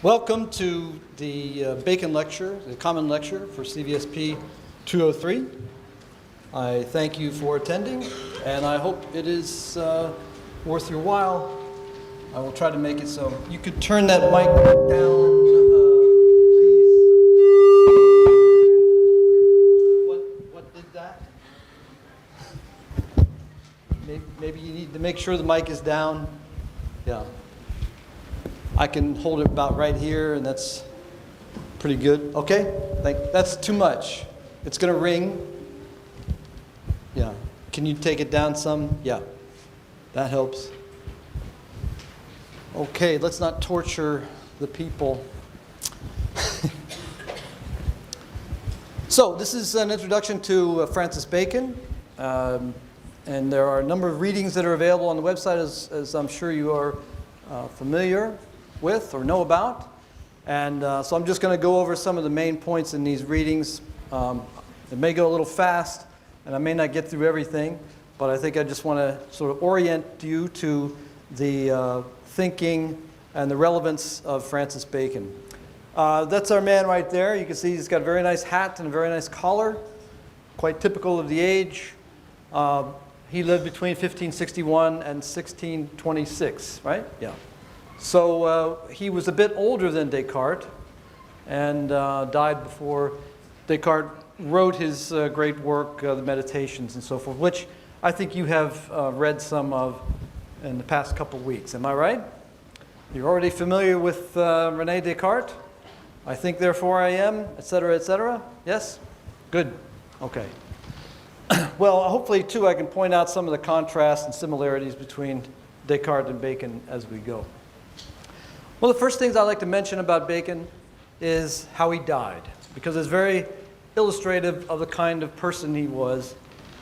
Welcome to the Bacon Lecture, the Common Lecture for CVSP 203. I thank you for attending, and I hope it is worth your while. I will try to make it so you could turn that mic down, please. What did that? Maybe you need to make sure the mic is down. Yeah. I can hold it about right here, and that's pretty good. Okay? That's too much. It's going to ring. Yeah. Can you take it down some? Yeah. That helps. Okay, let's not torture the people. So, this is an introduction to Francis Bacon. And there are a number of readings that are available on the website, as I'm sure you are familiar with or know about. And so I'm just going to go over some of the main points in these readings. It may go a little fast, and I may not get through everything, but I think I just want to sort of orient you to the thinking and the relevance of Francis Bacon. That's our man right there. You can see he's got a very nice hat and a very nice collar, quite typical of the age. He lived between 1561 and 1626, right? Yeah. So he was a bit older than Descartes and died before Descartes wrote his great work, the Meditations and so forth, which I think you have read some of in the past couple of weeks. Am I right? You're already familiar with René Descartes? I think, therefore I am, etc., etc.? Yes? Good. Okay. Well, hopefully, too, I can point out some of the contrasts and similarities between Descartes and Bacon as we go. Well, the first things I'd like to mention about Bacon is how he died, because it's very illustrative of the kind of person he was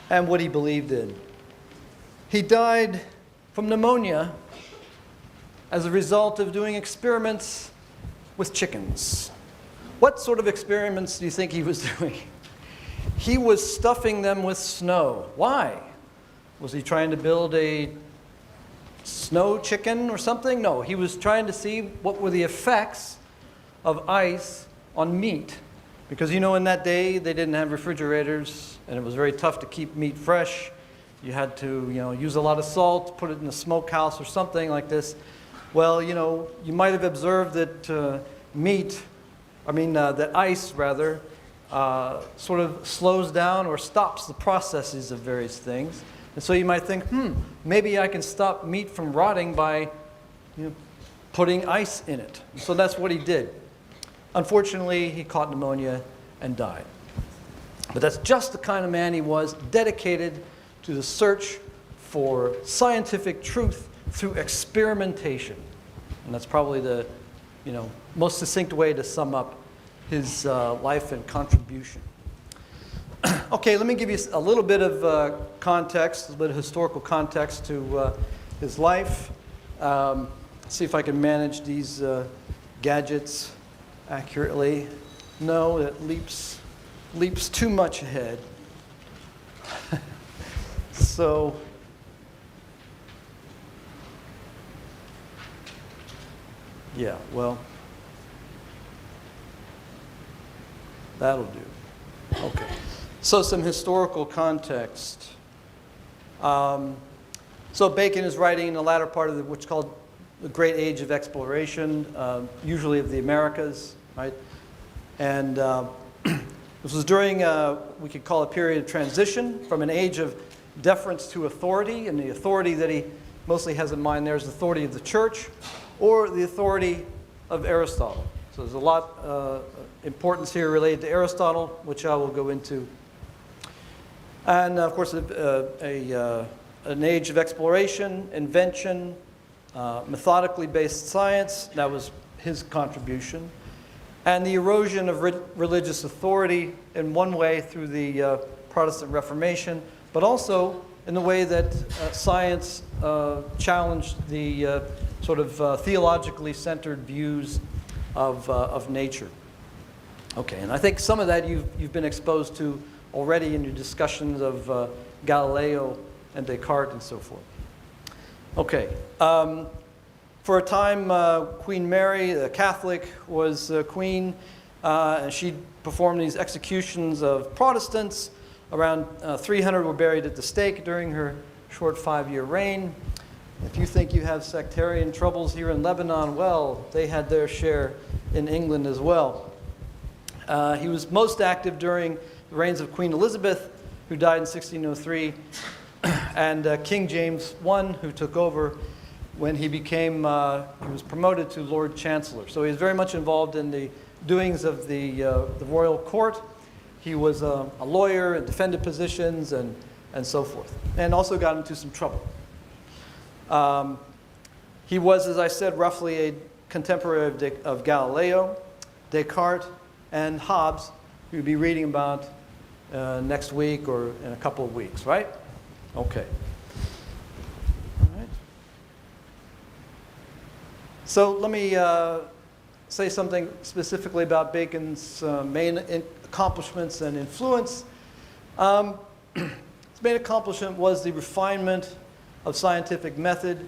and what he believed in. He died from pneumonia as a result of doing experiments with chickens. What sort of experiments do you think he was doing? He was stuffing them with snow. Why? Was he trying to build a snow chicken or something? No, he was trying to see what were the effects of ice on meat. Because, in that day, they didn't have refrigerators, and it was very tough to keep meat fresh. You had to, use a lot of salt, put it in a smokehouse or something like this. Well, you might have observed that that ice, rather, sort of slows down or stops the processes of various things. And so you might think, maybe I can stop meat from rotting by putting ice in it. And so that's what he did. Unfortunately, he caught pneumonia and died. But that's just the kind of man he was, dedicated to the search for scientific truth through experimentation. And that's probably the most succinct way to sum up his life and contribution. Okay, let me give you a little bit of context, a little bit of historical context to his life. See if I can manage these gadgets accurately. No, it leaps too much ahead. So, yeah, well, that'll do. Okay. So some historical context. So Bacon is writing in the latter part of what's called the Great Age of Exploration, usually of the Americas, right? And this was during, we could call a period of transition from an age of deference to authority, and the authority that he mostly has in mind there is the authority of the church or the authority of Aristotle. So there's a lot of importance here related to Aristotle, which I will go into. And of course, an age of exploration, invention, methodically based science, that was his contribution. And the erosion of religious authority in one way through the Protestant Reformation, but also in the way that science challenged the sort of theologically centered views of nature. Okay, and I think some of that you've been exposed to already in your discussions of Galileo and Descartes and so forth. Okay, For a time, Queen Mary, the Catholic, was queen, and she performed these executions of Protestants. Around 300 were buried at the stake during her short 5-year reign. If you think you have sectarian troubles here in Lebanon, well, they had their share in England as well. He was most active during the reigns of Queen Elizabeth, who died in 1603, and King James I, who took over when he was promoted to Lord Chancellor. So he was very much involved in the doings of the royal court. He was a lawyer and defended positions and so forth, and also got into some trouble. He was, as I said, roughly a contemporary of Galileo, Descartes, and Hobbes, who we'll be reading about next week or in a couple of weeks, right? Okay. All right. So let me say something specifically about Bacon's main accomplishments and influence. His main accomplishment was the refinement of scientific method,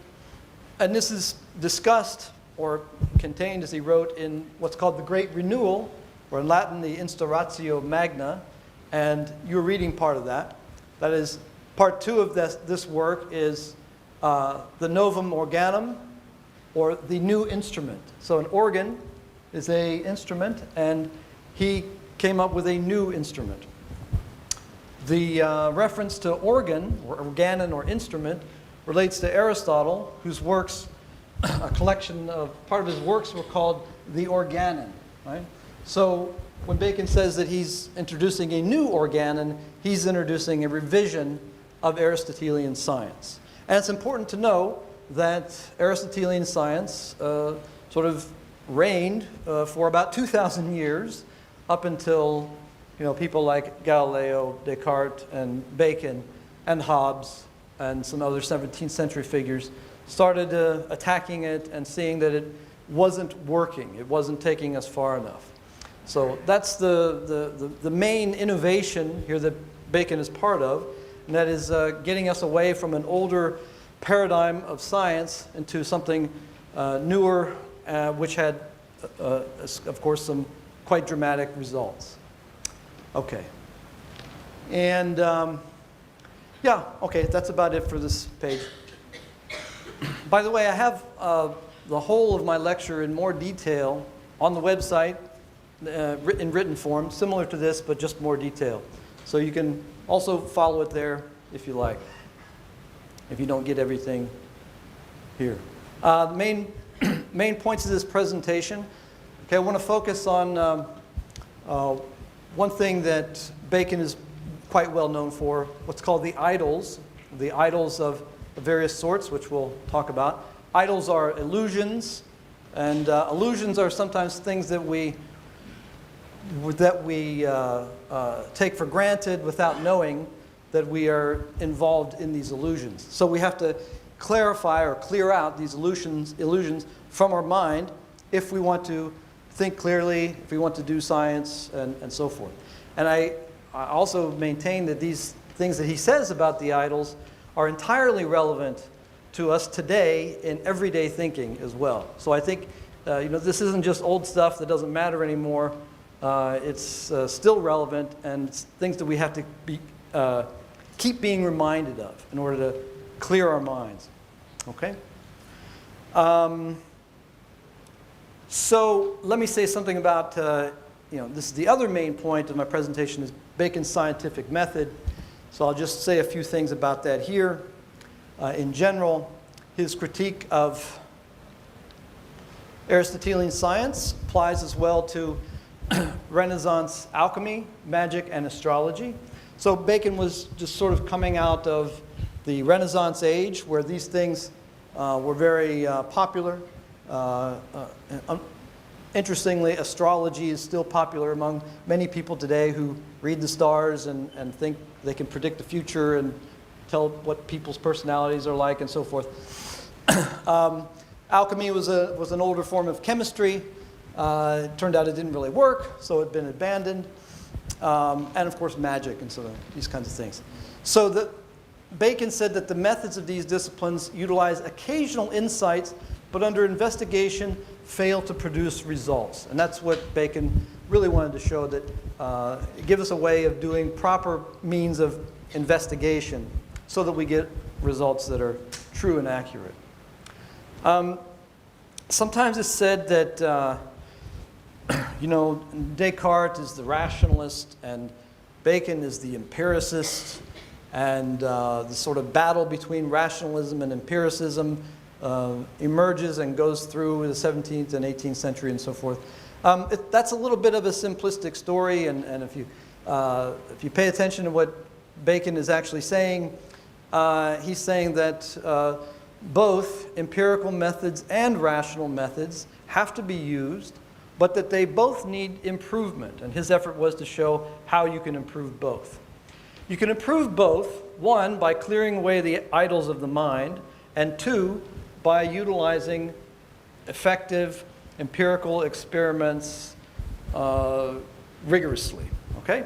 and this is discussed or contained, as he wrote, in what's called the Great Renewal, or in Latin, the Instauratio Magna, and you're reading part of that. That is, part 2 of this work is the Novum Organum, or the new instrument. So an organ is an instrument, and he came up with a new instrument. The reference to organ, or organon, or instrument, relates to Aristotle, whose works, a collection of, part of his works were called the Organon, right? So when Bacon says that he's introducing a new organon, he's introducing a revision of Aristotelian science. And it's important to know that Aristotelian science sort of reigned for about 2,000 years, up until people like Galileo, Descartes, and Bacon, and Hobbes, and some other 17th century figures started attacking it and seeing that it wasn't working. It wasn't taking us far enough. So that's the main innovation here that Bacon is part of, and that is getting us away from an older paradigm of science into something newer, which had, of course, some quite dramatic results. Okay. And yeah, okay, that's about it for this page. By the way, I have the whole of my lecture in more detail on the website in written form, similar to this, but just more detail. So you can also follow it there if you like, if you don't get everything here. The main points of this presentation. Okay, I want to focus on one thing that Bacon is quite well known for, what's called the idols of various sorts, which we'll talk about. Idols are illusions, and illusions are sometimes things that we take for granted without knowing that we are involved in these illusions. So we have to clarify or clear out these illusions from our mind if we want to think clearly, if we want to do science, and so forth. And I also maintain that these things that he says about the idols are entirely relevant to us today in everyday thinking as well. So I think this isn't just old stuff that doesn't matter anymore. It's still relevant, and it's things that we have to keep being reminded of in order to clear our minds. Okay? So let me say something about, this is the other main point of my presentation, is Bacon's scientific method. So I'll just say a few things about that here. In general, his critique of Aristotelian science applies as well to Renaissance alchemy, magic, and astrology. So Bacon was just sort of coming out of the Renaissance age, where these things were very popular. Interestingly, astrology is still popular among many people today who read the stars and think they can predict the future and tell what people's personalities are like and so forth. Alchemy was an older form of chemistry. It turned out it didn't really work, so it had been abandoned. And of course, magic and so these kinds of things. So Bacon said that the methods of these disciplines utilize occasional insights but under investigation fail to produce results. And that's what Bacon really wanted to show, that it gives us a way of doing proper means of investigation so that we get results that are true and accurate. Sometimes it's said that, Descartes is the rationalist and Bacon is the empiricist, and the sort of battle between rationalism and empiricism emerges and goes through the 17th and 18th century and so forth. That's a little bit of a simplistic story, and if you pay attention to what Bacon is actually saying, he's saying that both empirical methods and rational methods have to be used, but that they both need improvement. And his effort was to show how you can improve both. You can improve both, one, by clearing away the idols of the mind, and two, by utilizing effective empirical experiments rigorously. Okay?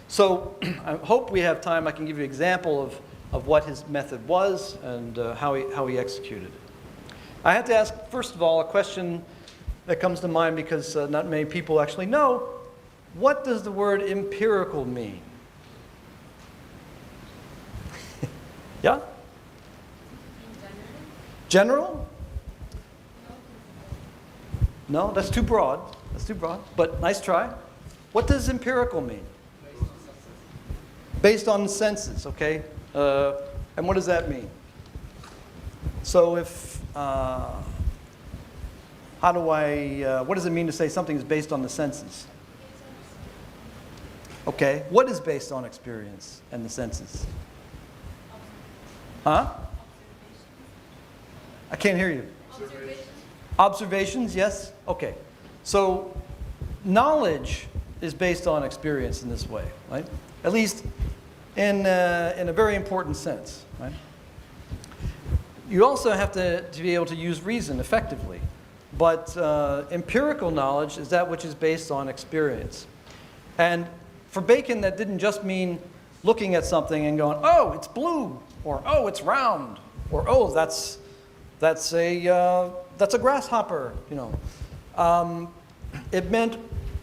So I hope we have time. I can give you an example of what his method was and how he executed it. I had to ask, first of all, a question that comes to mind because not many people actually know. What does the word empirical mean? Yeah? General? No, that's too broad. That's too broad, but nice try. What does empirical mean? Based on the senses, okay? And what does that mean? So if, what does it mean to say something is based on the senses? Okay, what is based on experience and the senses? Huh? I can't hear you. Observations, yes? Okay. So knowledge is based on experience in this way, right? At least in a very important sense, right? You also have to be able to use reason effectively. But empirical knowledge is that which is based on experience. And for Bacon, that didn't just mean looking at something and going, oh, it's blue, or oh, it's round, or oh, that's a grasshopper, It meant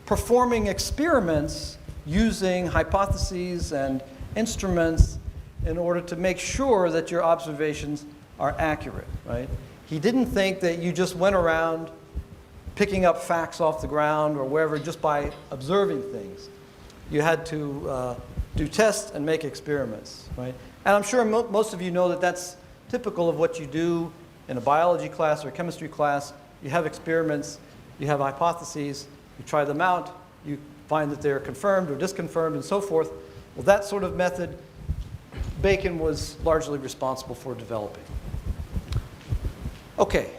performing experiments using hypotheses and instruments in order to make sure that your observations are accurate, right? He didn't think that you just went around picking up facts off the ground or wherever just by observing things. You had to do tests and make experiments, right? And I'm sure most of you know that that's typical of what you do in a biology class or a chemistry class. You have experiments, you have hypotheses, you try them out, you find that they're confirmed or disconfirmed and so forth. Well, that sort of method, Bacon was largely responsible for developing. Okay,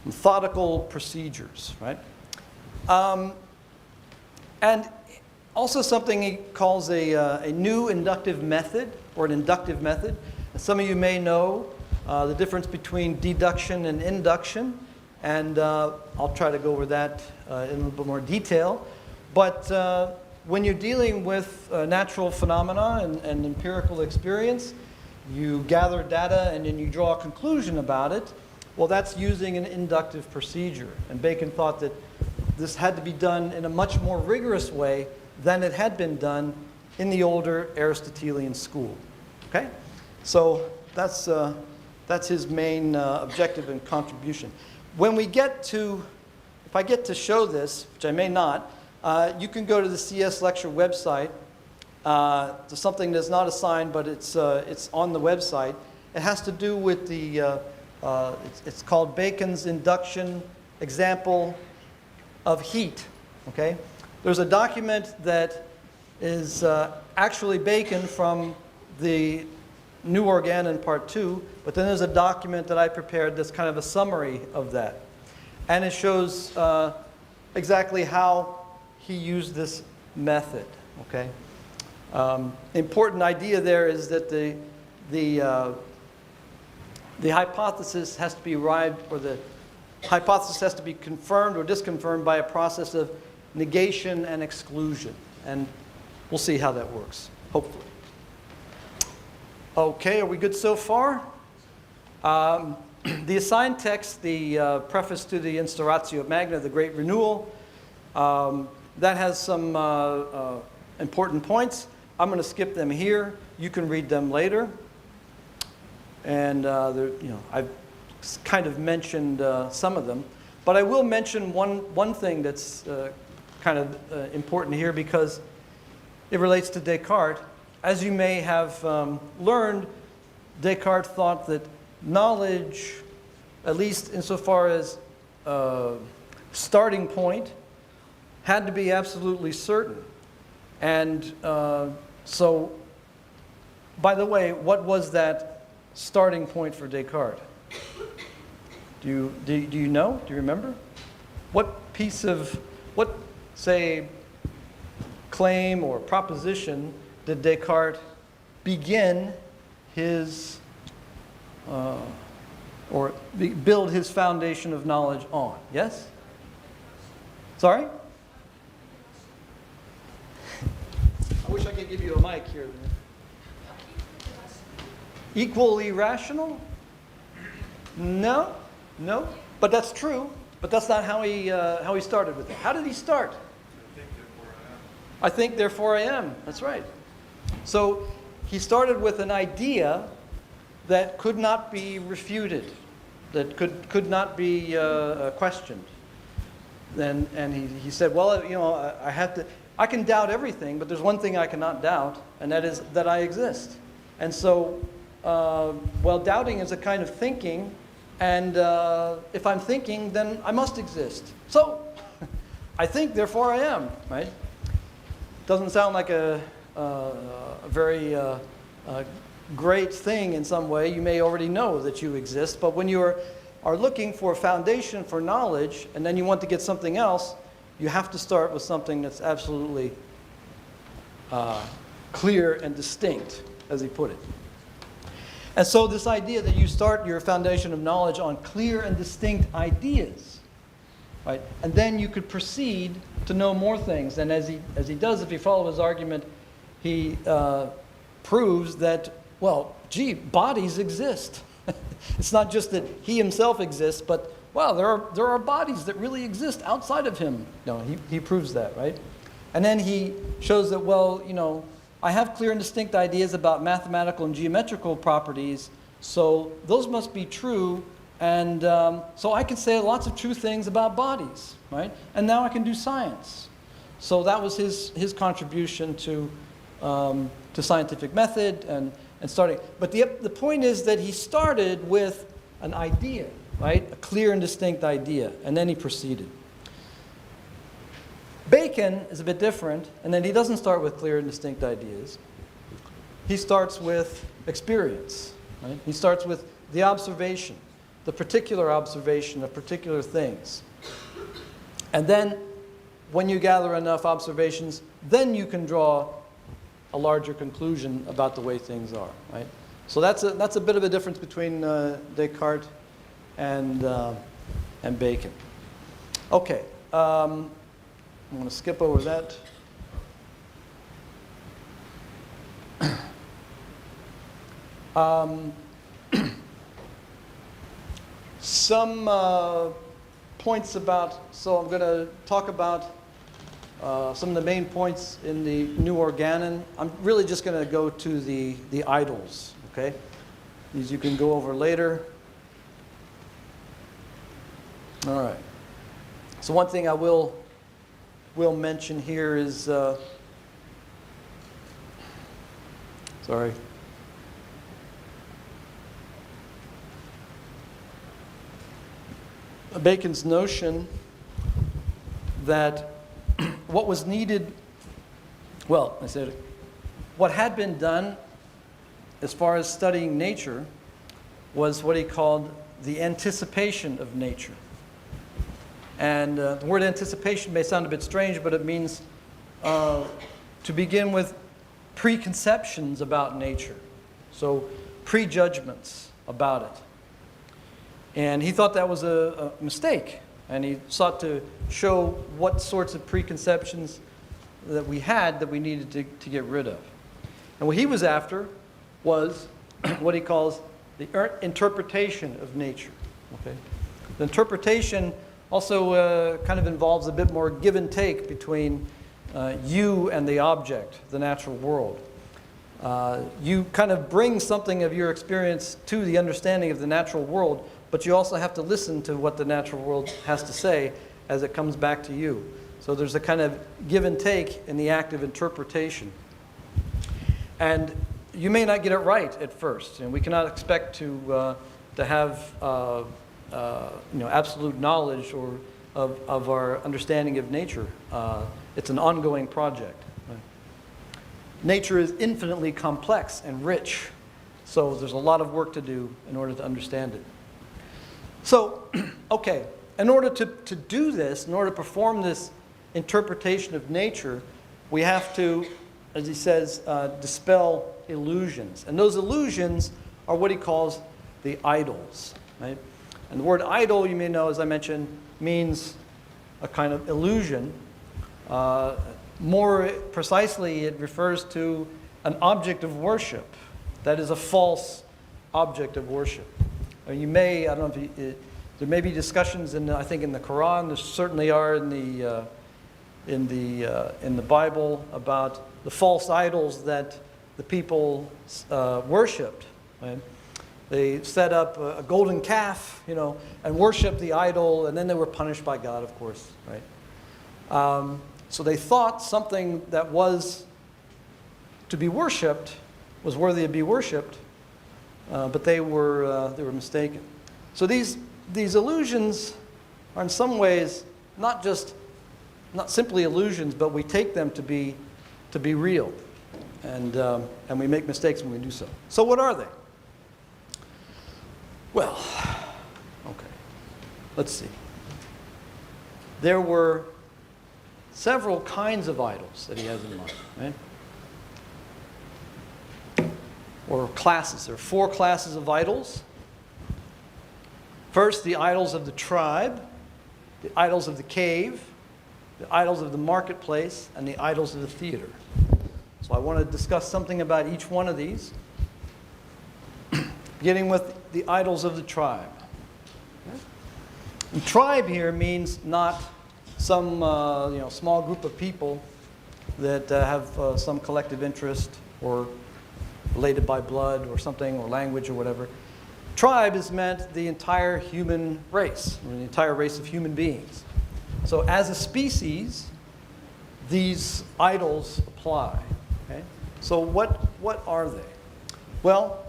methodical procedures, right? And also something he calls a new inductive method, or an inductive method. And some of you may know the difference between deduction and induction, and I'll try to go over that in a little bit more detail. But when you're dealing with natural phenomena and empirical experience, you gather data and then you draw a conclusion about it. Well, that's using an inductive procedure. And Bacon thought that this had to be done in a much more rigorous way than it had been done in the older Aristotelian school. Okay? So that's his main objective and contribution. When we get to, if I get to show this, which I may not, you can go to the CS Lecture website. To something that's not assigned, but it's on the website. It has to do with the, it's called Bacon's Induction Example of Heat. Okay? There's a document that is actually Bacon from the New Organon Part 2, but then there's a document that I prepared that's kind of a summary of that. And it shows exactly how he used this method. Okay? Important idea there is that the hypothesis has to be arrived, or the hypothesis has to be confirmed or disconfirmed by a process of negation and exclusion. And we'll see how that works, hopefully. Okay, are we good so far? The assigned text, the preface to the Instauratio Magna, the Great Renewal, that has some important points. I'm going to skip them here. You can read them later. And I've kind of mentioned some of them. But I will mention one thing that's kind of important here because it relates to Descartes. As you may have learned, Descartes thought that knowledge, at least insofar as starting point, had to be absolutely certain. And so, by the way, what was that starting point for Descartes? Do you know? Do you remember? What say, claim or proposition did Descartes begin his, build his foundation of knowledge on? Yes? Sorry? I wish I could give you a mic here. Equally rational? No. But that's true. But that's not how he started with it. How did he start? I think, therefore I am. That's right. So he started with an idea that could not be refuted, that could not be questioned. And he said, well, I can doubt everything, but there's one thing I cannot doubt, and that is that I exist. And so, doubting is a kind of thinking, and if I'm thinking, then I must exist. So, I think, therefore I am, right? Doesn't sound like a very great thing in some way. You may already know that you exist, but when you are looking for a foundation for knowledge, and then you want to get something else, you have to start with something that's absolutely clear and distinct, as he put it. And so this idea that you start your foundation of knowledge on clear and distinct ideas, right? And then you could proceed to know more things. And as he does, if you follow his argument, he proves that, bodies exist. It's not just that he himself exists, but, there are bodies that really exist outside of him. No, he proves that, right? And then he shows that, I have clear and distinct ideas about mathematical and geometrical properties, so those must be true, and so I can say lots of true things about bodies, right? And now I can do science. So that was his contribution to scientific method and starting. But the point is that he started with an idea, right? A clear and distinct idea, and then he proceeded. Bacon is a bit different, and then he doesn't start with clear and distinct ideas. He starts with experience, right? He starts with the observation, the particular observation of particular things. And then, when you gather enough observations, then you can draw a larger conclusion about the way things are, right? So that's a bit of a difference between Descartes and Bacon. Okay. I'm going to skip over that. Some points so I'm going to talk about some of the main points in the New Organon. I'm really just going to go to the idols, okay? These you can go over later. All right. So one thing I will mention here is, Bacon's notion that what was needed, what had been done as far as studying nature was what he called the anticipation of nature. And the word anticipation may sound a bit strange, but it means to begin with preconceptions about nature. So prejudgments about it. And he thought that was a mistake. And he sought to show what sorts of preconceptions that we had that we needed to get rid of. And what he was after was what he calls interpretation of nature. Okay? The interpretation also kind of involves a bit more give and take between you and the object, the natural world. You kind of bring something of your experience to the understanding of the natural world, but you also have to listen to what the natural world has to say as it comes back to you. So there's a kind of give and take in the act of interpretation. And you may not get it right at first, and we cannot expect to have absolute knowledge or of our understanding of nature. It's an ongoing project. Right? Nature is infinitely complex and rich, so there's a lot of work to do in order to understand it. So, okay, in order to do this, in order to perform this interpretation of nature, we have to, as he says, dispel illusions. And those illusions are what he calls the idols. Right? And the word idol, you may know, as I mentioned, means a kind of illusion. More precisely, it refers to an object of worship that is a false object of worship. You may, I don't know if there may be discussions I think in the Quran. There certainly are in the Bible about the false idols that the people worshipped. Right? They set up a golden calf, and worshiped the idol, and then they were punished by God, of course. Right? So they thought something that was to be worshipped was worthy to be worshipped, but they were mistaken. So these illusions are in some ways not simply illusions, but we take them to be real, and we make mistakes when we do so. So what are they? Well, okay, let's see. There were several kinds of idols that he has in mind, right? Or classes. There are 4 classes of idols. First, the idols of the tribe, the idols of the cave, the idols of the marketplace, and the idols of the theater. So I want to discuss something about each one of these, beginning with the idols of the tribe. And tribe here means not some small group of people that have some collective interest or related by blood or something, or language or whatever. Tribe is meant the entire human race, or the entire race of human beings. So as a species, these idols apply. Okay? So what are they? Well,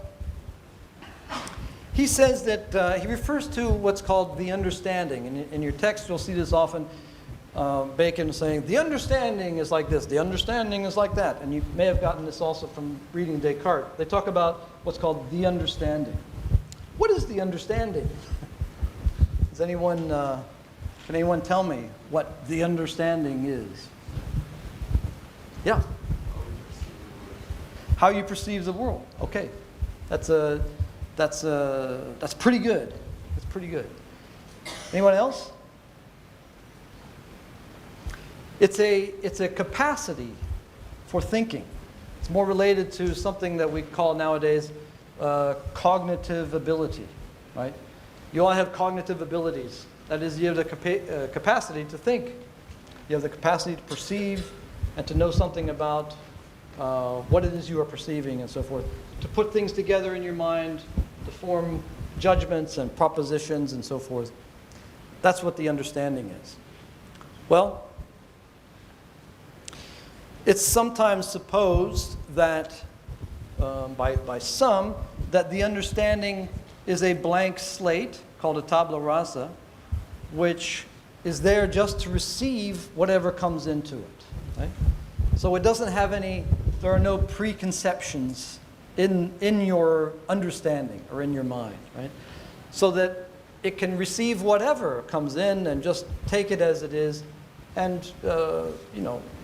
he says that he refers to what's called the understanding. And in your text, you'll see this often. Bacon saying, the understanding is like this, the understanding is like that. And you may have gotten this also from reading Descartes. They talk about what's called the understanding. What is the understanding? Does anyone, can anyone tell me what the understanding is? Yeah. How you perceive the world. Okay. That's pretty good. That's pretty good. Anyone else? It's a capacity for thinking. It's more related to something that we call nowadays cognitive ability, right? You all have cognitive abilities. That is, you have the capacity to think. You have the capacity to perceive and to know something about what it is you are perceiving and so forth. To put things together in your mind, to form judgments and propositions and so forth. That's what the understanding is. Well, it's sometimes supposed that, by some, that the understanding is a blank slate called a tabula rasa, which is there just to receive whatever comes into it. Right? So it doesn't have there are no preconceptions in your understanding or in your mind, right? So that it can receive whatever comes in and just take it as it is, and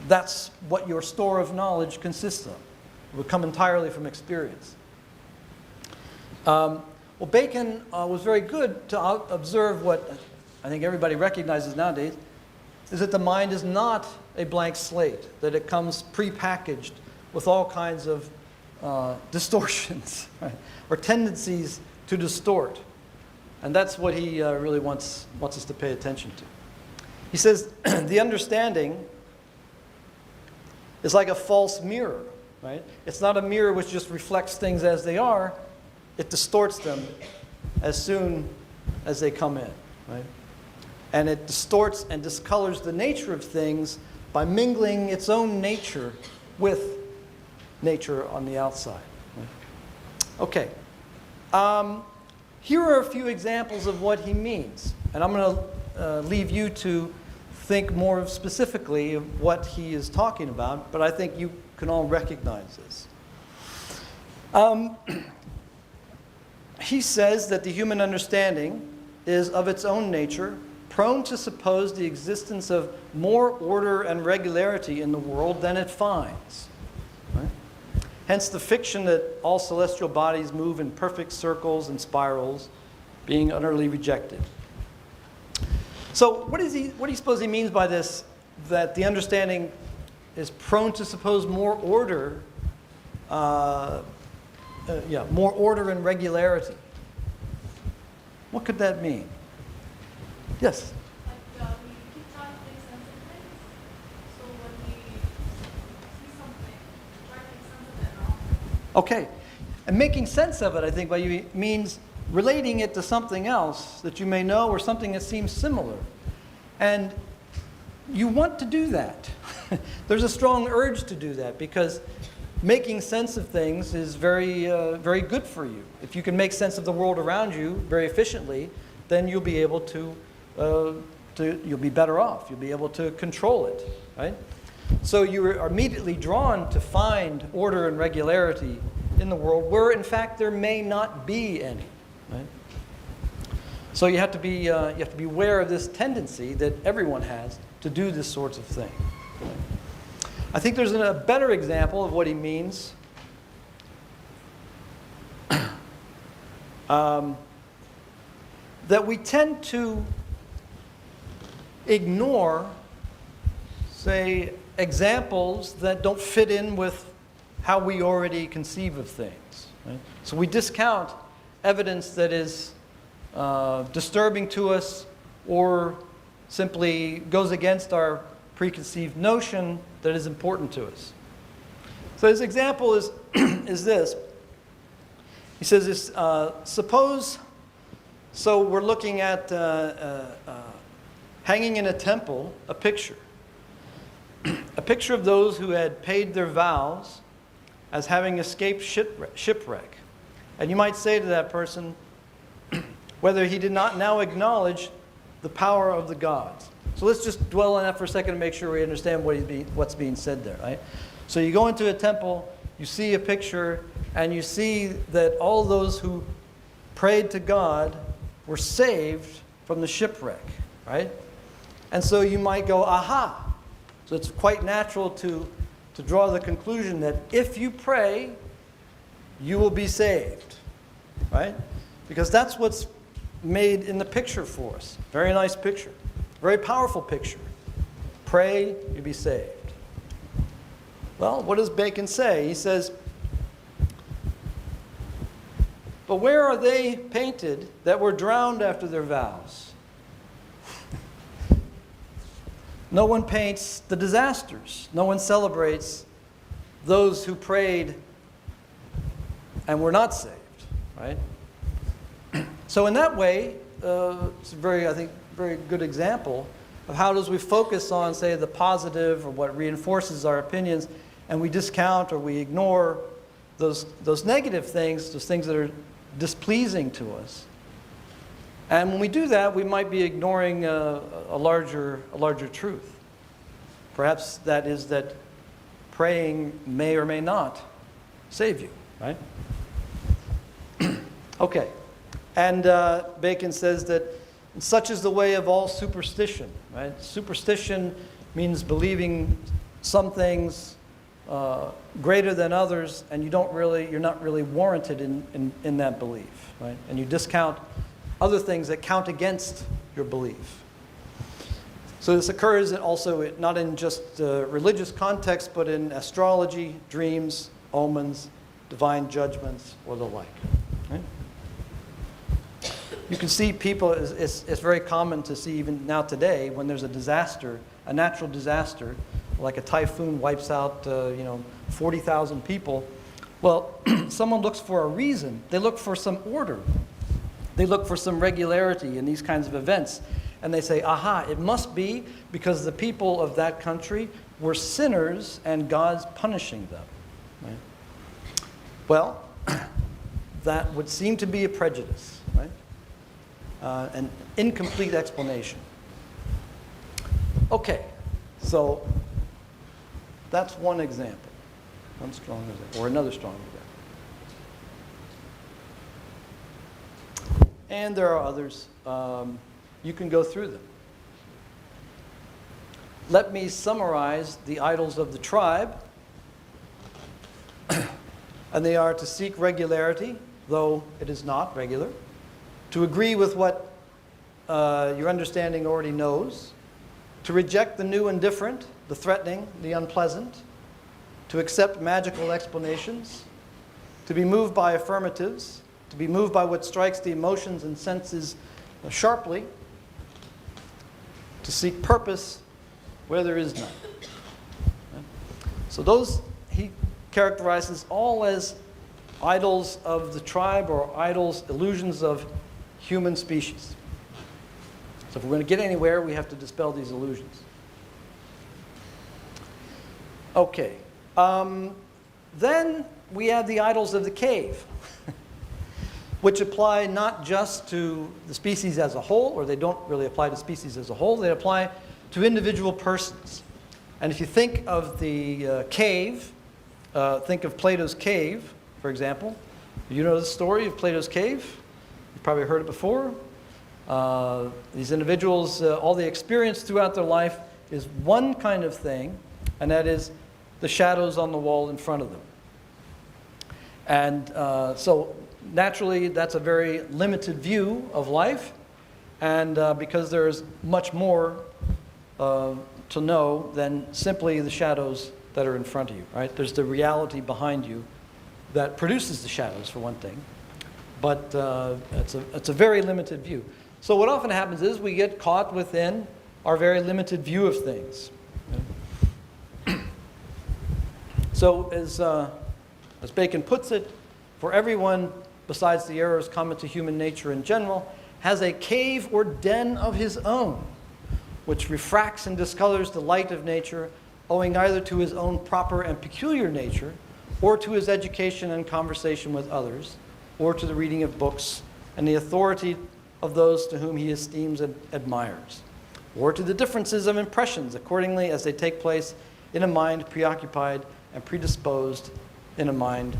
that's what your store of knowledge consists of. It will come entirely from experience. Well, Bacon was very good to observe what I think everybody recognizes nowadays, is that the mind is not a blank slate, that it comes prepackaged with all kinds of distortions, right? Or tendencies to distort. And that's what he really wants us to pay attention to. He says, the understanding is like a false mirror, right? It's not a mirror which just reflects things as they are. It distorts them as soon as they come in, right? And it distorts and discolors the nature of things by mingling its own nature with nature on the outside. Okay. Here are a few examples of what he means. And I'm going to leave you to think more specifically of what he is talking about, but I think you can all recognize this. He says that the human understanding is of its own nature prone to suppose the existence of more order and regularity in the world than it finds. Right? Hence the fiction that all celestial bodies move in perfect circles and spirals, being utterly rejected. So what do you suppose he means by this, that the understanding is prone to suppose more order, more order and regularity? What could that mean? Yes? Like we keep trying to make sense of things. So when we see something, try to make sense of it now. Okay. And making sense of it, I think, by you means relating it to something else that you may know or something that seems similar. And you want to do that. There's a strong urge to do that because making sense of things is very, very good for you. If you can make sense of the world around you very efficiently, then you'll be able to you'll be better off. You'll be able to control it, right? So you are immediately drawn to find order and regularity in the world where, in fact, there may not be any, right? So you have to be aware of this tendency that everyone has to do this sorts of thing. I think there's a better example of what he means. That we tend to ignore, say, examples that don't fit in with how we already conceive of things. Right? So we discount evidence that is disturbing to us or simply goes against our preconceived notion that is important to us. So his example is, is this. He says, suppose, so we're looking at hanging in a temple, a picture of those who had paid their vows as having escaped shipwreck. And you might say to that person, whether he did not now acknowledge the power of the gods. So let's just dwell on that for a second to make sure we understand what's being said there, right? So you go into a temple, you see a picture, and you see that all those who prayed to God were saved from the shipwreck, right? And so you might go, aha! So it's quite natural to draw the conclusion that if you pray, you will be saved, right? Because that's what's made in the picture for us. Very nice picture. Very powerful picture. Pray, you'll be saved. Well, what does Bacon say? He says, but where are they painted that were drowned after their vows? No one paints the disasters. No one celebrates those who prayed and were not saved, right? So in that way, it's a very good example of how does we focus on, say, the positive or what reinforces our opinions, and we discount or we ignore those negative things, those things that are displeasing to us. And when we do that, we might be ignoring a larger truth. Perhaps that is that praying may or may not save you, right? Okay. And Bacon says that such is the way of all superstition, right? Superstition means believing some things greater than others, and you're not really warranted in that belief, right? And you discount other things that count against your belief. So this occurs also not in just religious context, but in astrology, dreams, omens, divine judgments, or the like. Right? You can see people, it's very common to see even now today when there's a disaster, a natural disaster, like a typhoon wipes out 40,000 people. Well, someone looks for a reason. They look for some order. They look for some regularity in these kinds of events. And they say, aha, it must be because the people of that country were sinners and God's punishing them. Right? Well, that would seem to be a prejudice, right? An incomplete explanation. Okay, so that's one example. One strong example, or another strong example. And there are others. You can go through them. Let me summarize the idols of the tribe. And they are to seek regularity, though it is not regular. To agree with what your understanding already knows. To reject the new and different, the threatening, the unpleasant. To accept magical explanations. To be moved by affirmatives. To be moved by what strikes the emotions and senses sharply. To seek purpose where there is none. So those he characterizes all as idols of the tribe or idols, illusions of human species. So if we're going to get anywhere, we have to dispel these illusions. Okay. Then we have the idols of the cave, which apply not just to the species as a whole, or they don't really apply to species as a whole, they apply to individual persons. And if you think of the cave, think of Plato's cave, for example. You know the story of Plato's cave? You've probably heard it before. These individuals, all they experience throughout their life is one kind of thing, and that is the shadows on the wall in front of them. And so naturally, that's a very limited view of life, and because there's much more to know than simply the shadows that are in front of you, right? There's the reality behind you that produces the shadows, for one thing, but it's a very limited view. So what often happens is we get caught within our very limited view of things. So as Bacon puts it, for everyone besides the errors common to human nature in general, has a cave or den of his own, which refracts and discolors the light of nature, owing either to his own proper and peculiar nature, or to his education and conversation with others, or to the reading of books and the authority of those to whom he esteems and admires, or to the differences of impressions accordingly as they take place in a mind preoccupied and predisposed, in a mind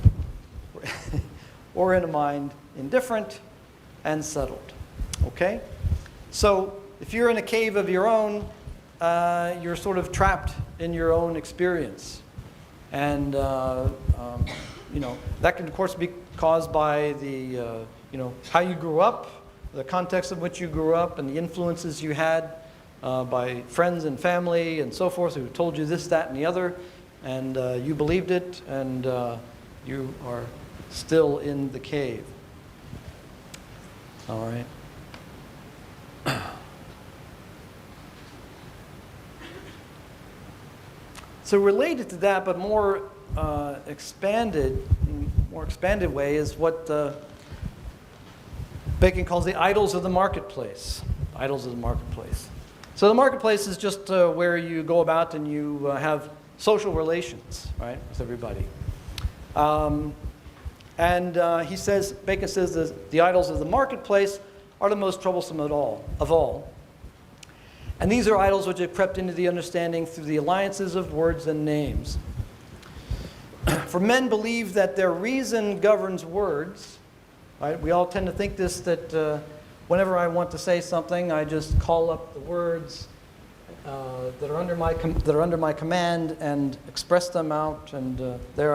or in a mind indifferent and settled. Okay? So if you're in a cave of your own, you're sort of trapped in your own experience. And, that can, of course, be caused by the, how you grew up, the context in which you grew up, and the influences you had by friends and family and so forth who told you this, that, and the other, and you believed it, and you are still in the cave. All right. So related to that, but more expanded way, is what Bacon calls the idols of the marketplace. Idols of the marketplace. So the marketplace is just where you go about and you have social relations, right, with everybody. He says, Bacon says that the idols of the marketplace are the most troublesome of all. And these are idols which have crept into the understanding through the alliances of words and names. For men believe that their reason governs words. Right? We all tend to think this, that whenever I want to say something, I just call up the words that are under my command and express them out. And there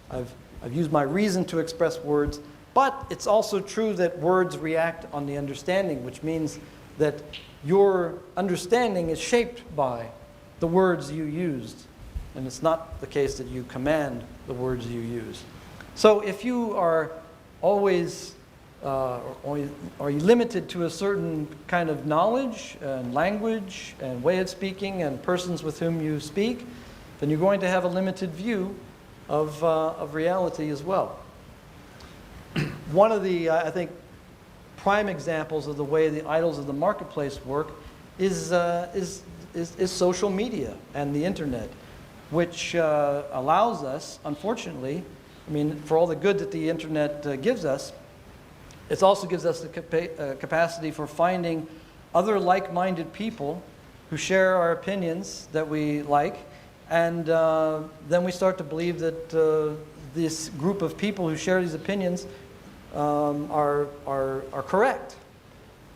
I've used my reason to express words. But it's also true that words react on the understanding, which means that your understanding is shaped by the words you used. And it's not the case that you command the words you use. So if you are always are you limited to a certain kind of knowledge and language and way of speaking and persons with whom you speak, then you're going to have a limited view of reality as well. One of the, I think, prime examples of the way the idols of the marketplace work is social media and the internet, which allows us, unfortunately, I mean, for all the good that the internet gives us, it also gives us the capacity for finding other like-minded people who share our opinions that we like, and then we start to believe that this group of people who share these opinions are correct,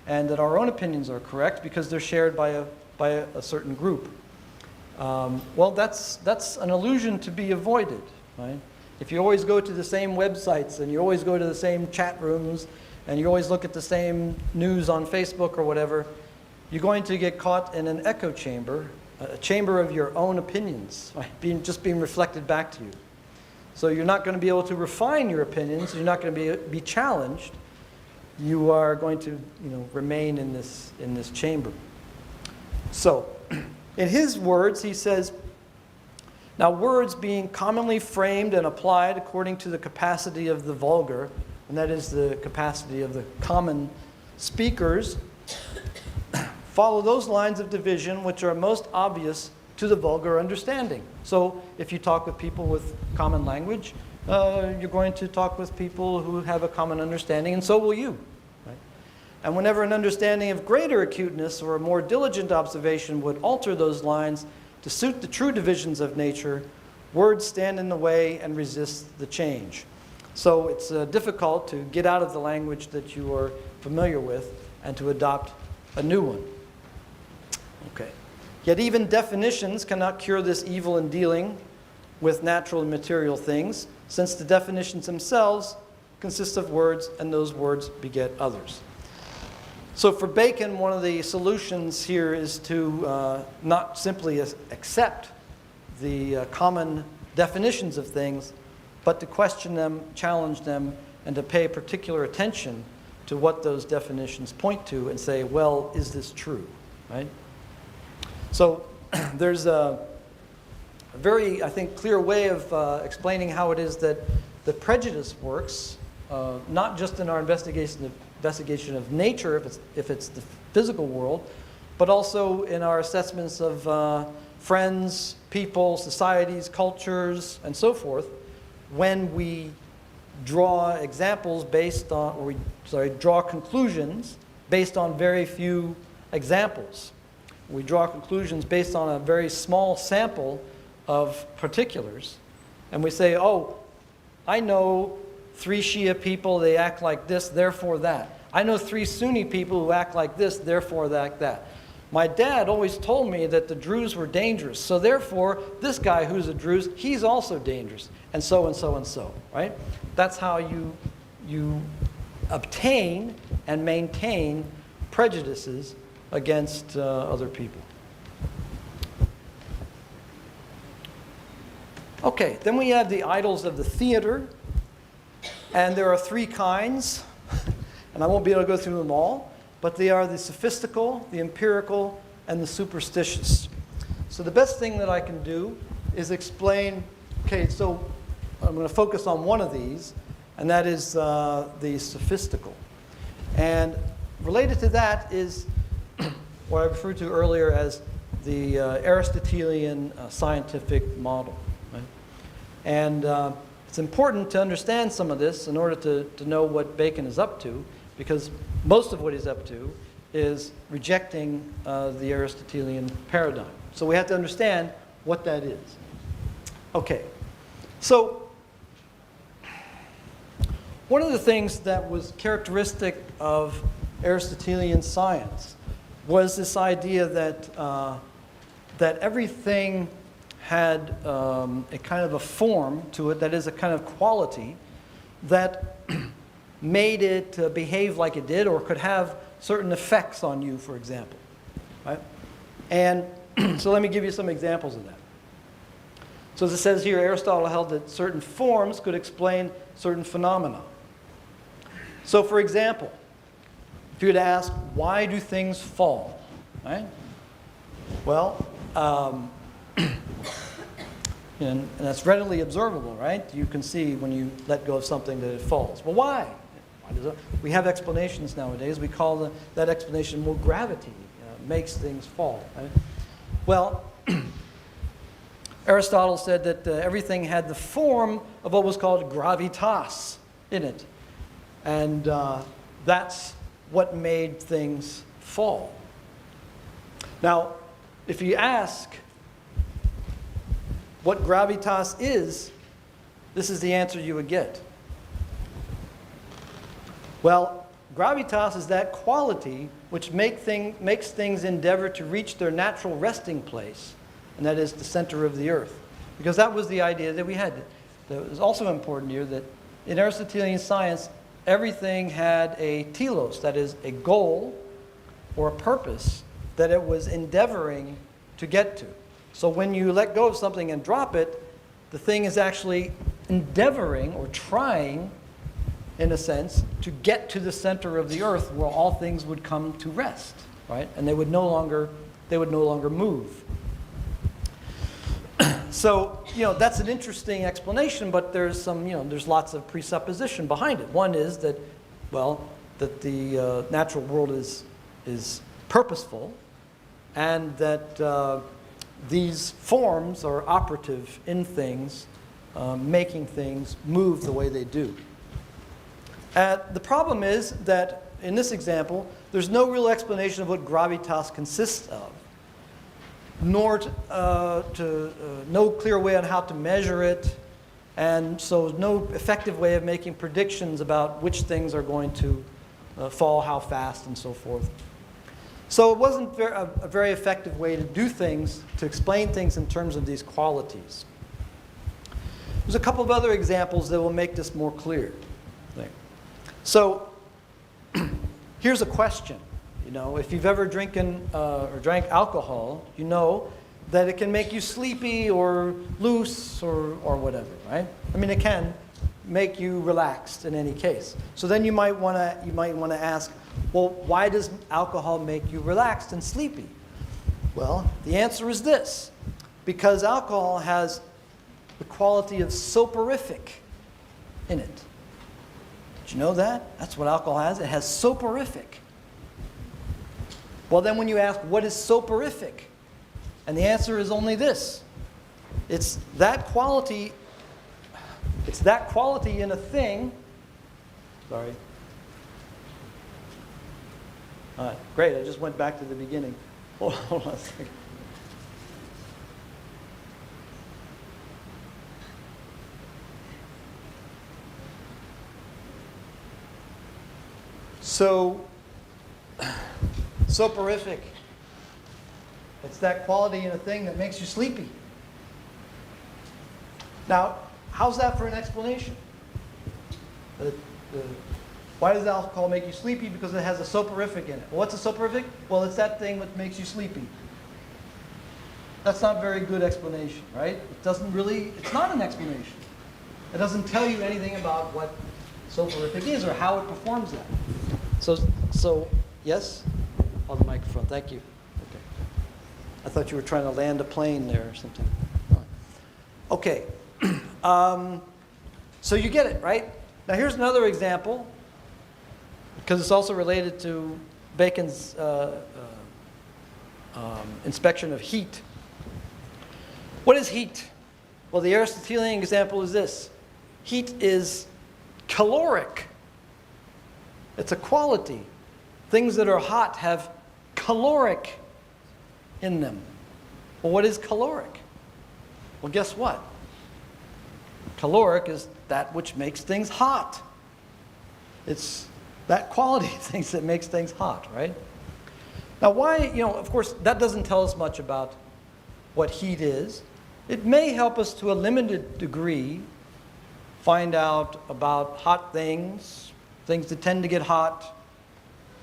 and that our own opinions are correct because they're shared by a certain group. Well, that's an illusion to be avoided, right? If you always go to the same websites and you always go to the same chat rooms and you always look at the same news on Facebook or whatever, you're going to get caught in an echo chamber, a chamber of your own opinions, right? just being reflected back to you. So you're not going to be able to refine your opinions. You're not going to be challenged. You are going to, remain in this chamber. So, in his words, he says, now words being commonly framed and applied according to the capacity of the vulgar, and that is the capacity of the common speakers, follow those lines of division which are most obvious to the vulgar understanding. So if you talk with people with common language, you're going to talk with people who have a common understanding, and so will you. Right? And whenever an understanding of greater acuteness or a more diligent observation would alter those lines to suit the true divisions of nature, words stand in the way and resist the change. So it's difficult to get out of the language that you are familiar with and to adopt a new one. Okay. Yet even definitions cannot cure this evil in dealing with natural and material things, since the definitions themselves consist of words, and those words beget others. So for Bacon, one of the solutions here is to not simply accept the common definitions of things, but to question them, challenge them, and to pay particular attention to what those definitions point to and say, well, is this true? Right? So there's a very, I think, clear way of explaining how it is that the prejudice works, not just in our investigation of nature, if it's the physical world, but also in our assessments of friends, people, societies, cultures, and so forth, when we draw examples based on, draw conclusions based on very few examples. We draw conclusions based on a very small sample of particulars, and we say, oh, I know 3 Shia people, they act like this, therefore that. I know 3 Sunni people who act like this, therefore that. My dad always told me that the Druze were dangerous, so therefore this guy who's a Druze, he's also dangerous, and so and so and so, right? That's how you obtain and maintain prejudices against other people. Okay, then we have the idols of the theater, and there are 3 kinds, and I won't be able to go through them all, but they are the sophistical, the empirical, and the superstitious. So the best thing that I can do is explain, okay, so I'm going to focus on one of these, and that is the sophistical. And related to that is what I referred to earlier as the Aristotelian scientific model. Right? And it's important to understand some of this in order to know what Bacon is up to, because most of what he's up to is rejecting the Aristotelian paradigm. So we have to understand what that is. Okay, so one of the things that was characteristic of Aristotelian science was this idea that that everything had a kind of a form to it, that is a kind of quality that made it behave like it did, or could have certain effects on you, for example. Right? And so let me give you some examples of that. So as it says here, Aristotle held that certain forms could explain certain phenomena. So for example, if you were to ask, why do things fall? Right? Well, and that's readily observable, right? You can see when you let go of something that it falls. Well, why? We have explanations nowadays. We call that explanation more gravity. Makes things fall. Right? Well, Aristotle said that everything had the form of what was called gravitas in it. And that's what made things fall. Now, if you ask what gravitas is, this is the answer you would get. Well, gravitas is that quality which makes things endeavor to reach their natural resting place, and that is the center of the earth. Because that was the idea that we had. That was also important here that in Aristotelian science, everything had a telos, that is a goal or a purpose that it was endeavoring to get to. So when you let go of something and drop it, the thing is actually endeavoring or trying, in a sense, to get to the center of the earth where all things would come to rest, right? And they would no longer move. So, that's an interesting explanation, but there's lots of presupposition behind it. One is that, that the natural world is purposeful, and that these forms are operative in things, making things move the way they do. The problem is that in this example, there's no real explanation of what gravitas consists of, nor no clear way on how to measure it, and so no effective way of making predictions about which things are going to fall, how fast, and so forth. So it wasn't a very effective way to do things, to explain things in terms of these qualities. There's a couple of other examples that will make this more clear. So here's a question. If you've ever drank alcohol, you know that it can make you sleepy or loose or whatever, right? I mean, it can make you relaxed in any case. So then you might want to ask, well, why does alcohol make you relaxed and sleepy? Well, the answer is this: because alcohol has the quality of soporific in it. Did you know that? That's what alcohol has. It has soporific. Well, then when you ask, what is soporific? And the answer is only this. It's that quality in a thing. Sorry. All right, great. I just went back to the beginning. Hold on a second. So, soporific. It's that quality in a thing that makes you sleepy. Now, how's that for an explanation? Why does alcohol make you sleepy? Because it has a soporific in it. Well, what's a soporific? Well, it's that thing that makes you sleepy. That's not a very good explanation, right? It's not an explanation. It doesn't tell you anything about what soporific is or how it performs that. So yes? On the microphone, thank you. Okay. I thought you were trying to land a plane there or something. Okay. So you get it, right? Now here's another example, because it's also related to Bacon's inspection of heat. What is heat? Well, the Aristotelian example is this. Heat is caloric. It's a quality. Things that are hot have caloric in them. Well, what is caloric? Well, guess what? Caloric is that which makes things hot. It's that quality of things that makes things hot, right? Now, why, of course, that doesn't tell us much about what heat is. It may help us to a limited degree find out about hot things that tend to get hot,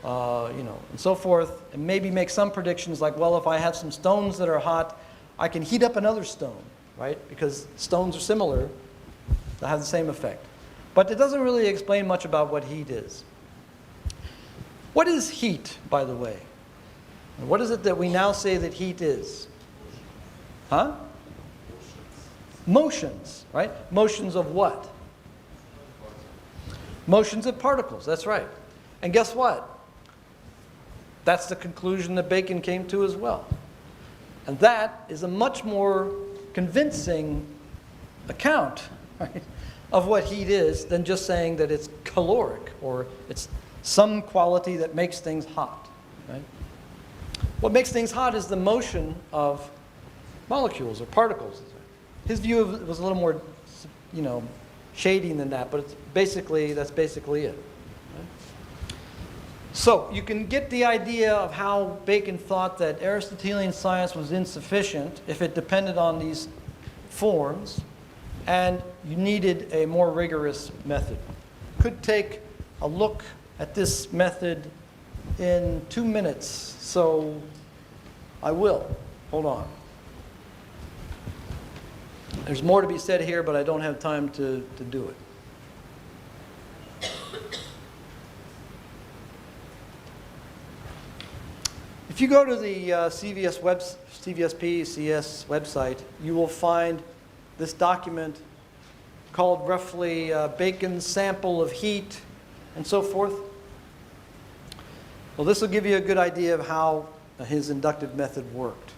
and so forth, and maybe make some predictions like, well, if I have some stones that are hot, I can heat up another stone, right? Because stones are similar, they have the same effect. But it doesn't really explain much about what heat is. What is heat, by the way? And what is it that we now say that heat is? Huh? Motions, right? Motions of what? Motions of particles, that's right. And guess what? That's the conclusion that Bacon came to as well. And that is a much more convincing account, right, of what heat is than just saying that it's caloric or it's some quality that makes things hot. Right? What makes things hot is the motion of molecules or particles. His view of it was a little more, shading than that, but that's basically it. Right? So you can get the idea of how Bacon thought that Aristotelian science was insufficient if it depended on these forms, and you needed a more rigorous method. Could take a look at this method in 2 minutes, so I will. Hold on. There's more to be said here, but I don't have time to do it. If you go to the CVSP, CS website, you will find this document called roughly Bacon's Sample of Heat and so forth. Well, this will give you a good idea of how his inductive method worked.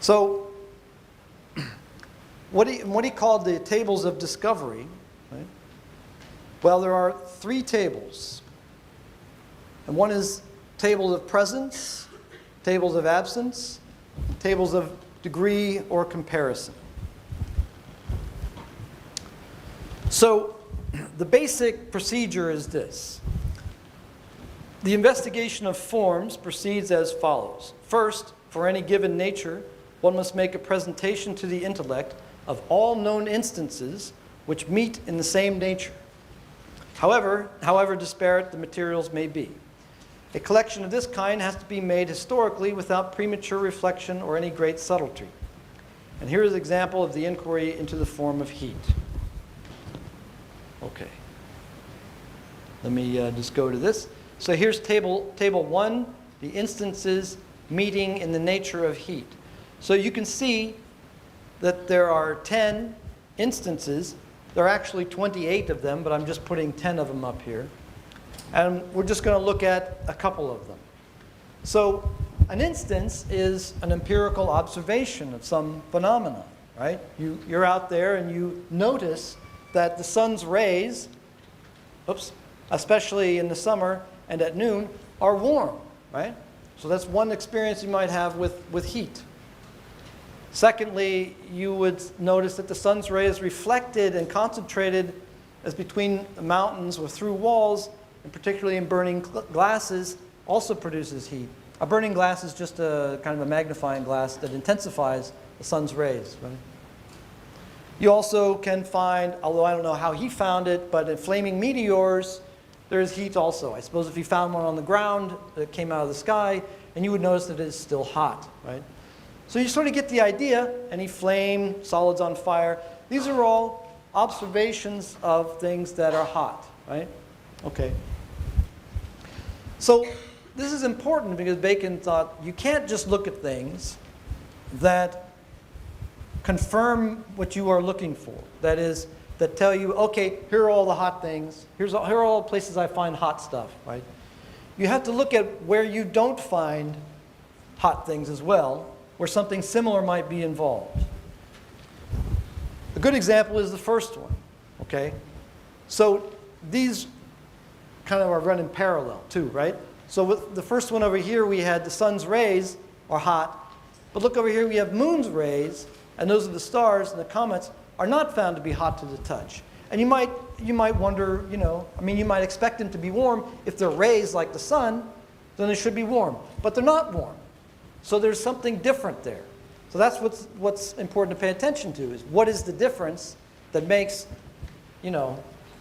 So, what he called the tables of discovery, right? Well, there are 3 tables. And one is tables of presence, tables of absence, tables of degree or comparison. So, the basic procedure is this. The investigation of forms proceeds as follows. First, for any given nature, one must make a presentation to the intellect of all known instances which meet in the same nature, however disparate the materials may be. A collection of this kind has to be made historically without premature reflection or any great subtlety. And here is an example of the inquiry into the form of heat. Okay. Let me just go to this. So here's table 1, the instances meeting in the nature of heat. So you can see that there are 10 instances. There are actually 28 of them, but I'm just putting 10 of them up here. And we're just going to look at a couple of them. So an instance is an empirical observation of some phenomenon, right? You're out there and you notice that the sun's rays, especially in the summer and at noon, are warm, right? So that's one experience you might have with heat. Secondly, you would notice that the sun's rays reflected and concentrated as between the mountains or through walls, and particularly in burning glasses, also produces heat. A burning glass is just a kind of a magnifying glass that intensifies the sun's rays, right? You also can find, although I don't know how he found it, but in flaming meteors, there is heat also. I suppose if you found one on the ground that came out of the sky, and you would notice that it is still hot, right? So you sort of get the idea. Any flame, solids on fire, these are all observations of things that are hot, right? Okay. So this is important because Bacon thought you can't just look at things that confirm what you are looking for. That is, that tell you, okay, here are all the hot things. Here are all the places I find hot stuff, right? You have to look at where you don't find hot things as well, where something similar might be involved. A good example is the first one, okay? So these kind of are running parallel too, right? So with the first one over here, we had the sun's rays are hot, but look over here, we have moon's rays, and those are the stars, and the comets are not found to be hot to the touch. And you might wonder, you might expect them to be warm. If they're rays like the sun, then they should be warm. But they're not warm. So there's something different there. So that's what's important to pay attention to, is what is the difference that makes,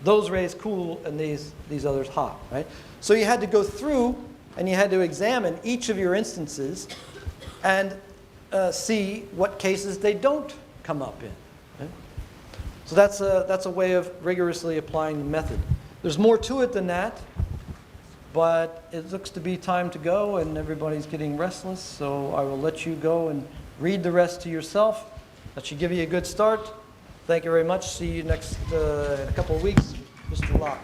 those rays cool and these others hot, right? So you had to go through and you had to examine each of your instances and see what cases they don't come up in. Right? So that's a way of rigorously applying the method. There's more to it than that. but it looks to be time to go, and everybody's getting restless, so I will let you go and read the rest to yourself. That should give you a good start. Thank you very much. See you next in a couple of weeks, Mr. Locke.